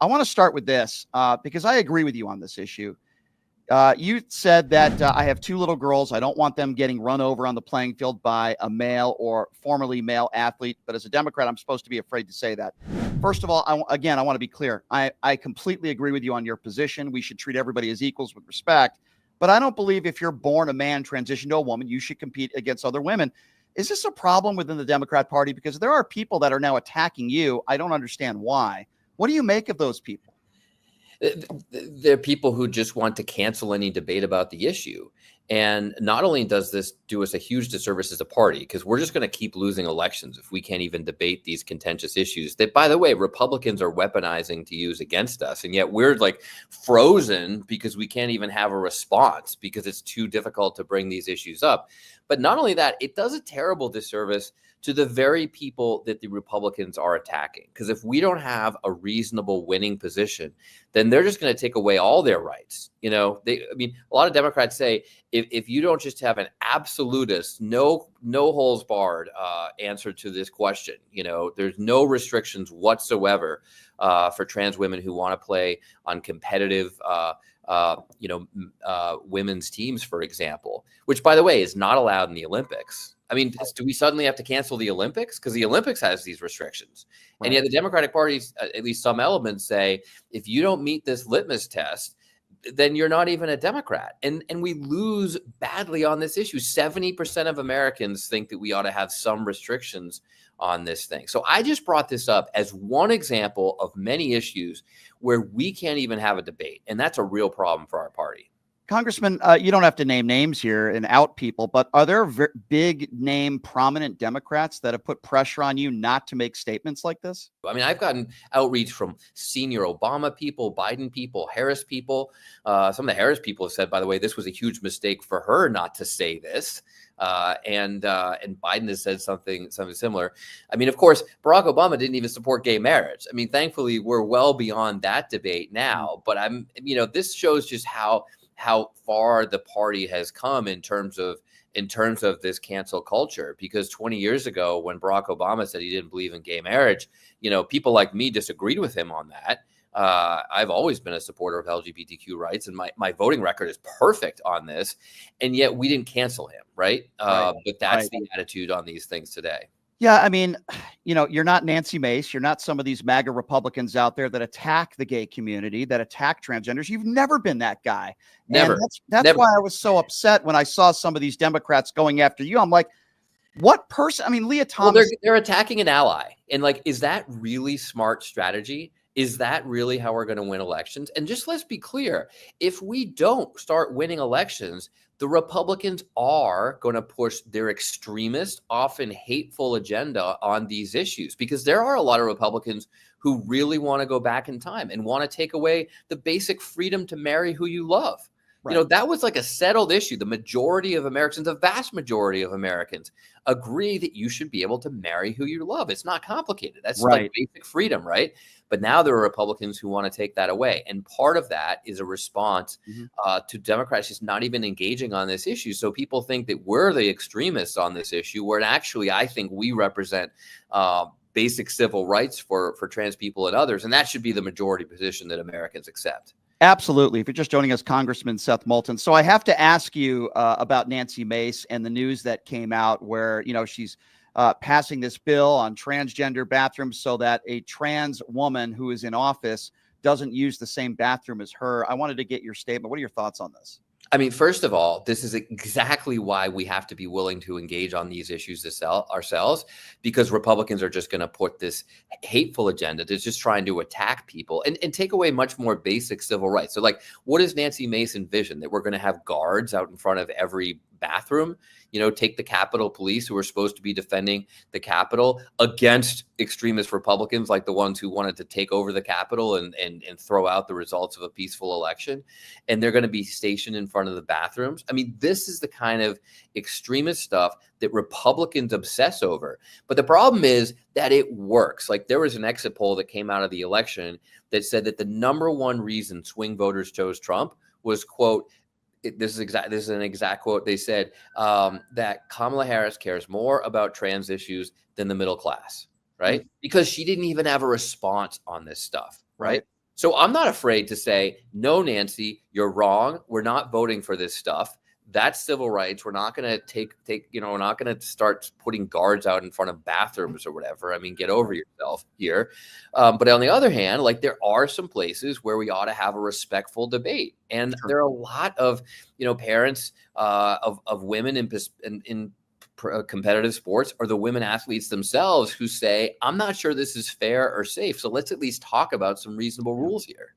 I want to start with this because I agree with you on this issue. You said that I have two little girls. I don't want them getting run over on the playing field by a male or formerly male athlete. But as a Democrat, I'm supposed to be afraid to say that. First of all, I want to be clear. I completely agree with you on your position. We should treat everybody as equals with respect. But I don't believe if you're born a man, transition to a woman, you should compete against other women. Is this a problem within the Democrat Party? Because there are people that are now attacking you. I don't understand why. What do you make of those people? They're people who just want to cancel any debate about the issue. And not only does this do us a huge disservice as a party, because we're just going to keep losing elections if we can't even debate these contentious issues that, by the way, Republicans are weaponizing to use against us. And yet we're like frozen because we can't even have a response because it's too difficult to bring these issues up. But not only that, it does a terrible disservice to the very people that the Republicans are attacking. Because if we don't have a reasonable winning position, then they're just going to take away all their rights. A lot of Democrats say if you don't just have an absolutist, no holes barred answer to this question, there's no restrictions whatsoever for trans women who want to play on competitive women's teams, for example, which, by the way, is not allowed in the Olympics. I mean, do we suddenly have to cancel the Olympics? Because the Olympics has these restrictions. Right. And yet the Democratic Party, at least some elements, say, if you don't meet this litmus test, then you're not even a Democrat. And we lose badly on this issue. 70% of Americans think that we ought to have some restrictions on this thing. So I just brought this up as one example of many issues where we can't even have a debate. And that's a real problem for our party. Congressman, you don't have to name names here and out people, but are there big name prominent Democrats that have put pressure on you not to make statements like this? I mean, I've gotten outreach from senior Obama people, Biden people, Harris people. Some of the Harris people have said, by the way, this was a huge mistake for her not to say this. And Biden has said something similar. I mean, of course, Barack Obama didn't even support gay marriage. I mean, thankfully, we're well beyond that debate now. But this shows just how far the party has come in terms of this cancel culture. Because 20 years ago, when Barack Obama said he didn't believe in gay marriage, people like me disagreed with him on that. I've always been a supporter of LGBTQ rights, and my voting record is perfect on this. And yet we didn't cancel him, right? But that's the attitude on these things today. Yeah, I mean, you're not Nancy Mace. You're not some of these MAGA Republicans out there that attack the gay community, that attack transgenders. You've never been that guy. Never. And that's why I was so upset when I saw some of these Democrats going after you. I'm like, what person? I mean, Lia Thomas. Well, they're attacking an ally. And is that really smart strategy? Is that really how we're going to win elections? And just let's be clear, if we don't start winning elections, the Republicans are going to push their extremist, often hateful agenda on these issues, because there are a lot of Republicans who really want to go back in time and want to take away the basic freedom to marry who you love. Right. That was like a settled issue. The majority of Americans, the vast majority of Americans, agree that you should be able to marry who you love. It's not complicated. That's like basic freedom, right? But now there are Republicans who want to take that away. And part of that is a response to Democrats just not even engaging on this issue. So people think that we're the extremists on this issue, where actually I think we represent basic civil rights for trans people and others. And that should be the majority position that Americans accept. Absolutely. If you're just joining us, Congressman Seth Moulton. So I have to ask you about Nancy Mace and the news that came out where, she's passing this bill on transgender bathrooms so that a trans woman who is in office doesn't use the same bathroom as her. I wanted to get your statement. What are your thoughts on this? I mean, first of all, this is exactly why we have to be willing to engage on these issues ourselves, because Republicans are just going to put this hateful agenda that's just trying to attack people and take away much more basic civil rights. So what does Nancy Mace envision? That we're going to have guards out in front of every bathroom, take the Capitol Police, who are supposed to be defending the Capitol, against extremist Republicans like the ones who wanted to take over the Capitol and throw out the results of a peaceful election. And they're going to be stationed in front of the bathrooms. I mean, this is the kind of extremist stuff that Republicans obsess over. But the problem is that it works. There was an exit poll that came out of the election that said that the number one reason swing voters chose Trump was, quote, this is an exact quote. They said that Kamala Harris cares more about trans issues than the middle class, right? Because she didn't even have a response on this stuff, right? So I'm not afraid to say, no, Nancy, you're wrong. We're not voting for this stuff. That's civil rights. We're not going to we're not going to start putting guards out in front of bathrooms or whatever. I mean, get over yourself here. But on the other hand, like, there are some places where we ought to have a respectful debate. And Sure. there are a lot of, parents of women in competitive sports, or the women athletes themselves, who say, I'm not sure this is fair or safe. So let's at least talk about some reasonable rules here.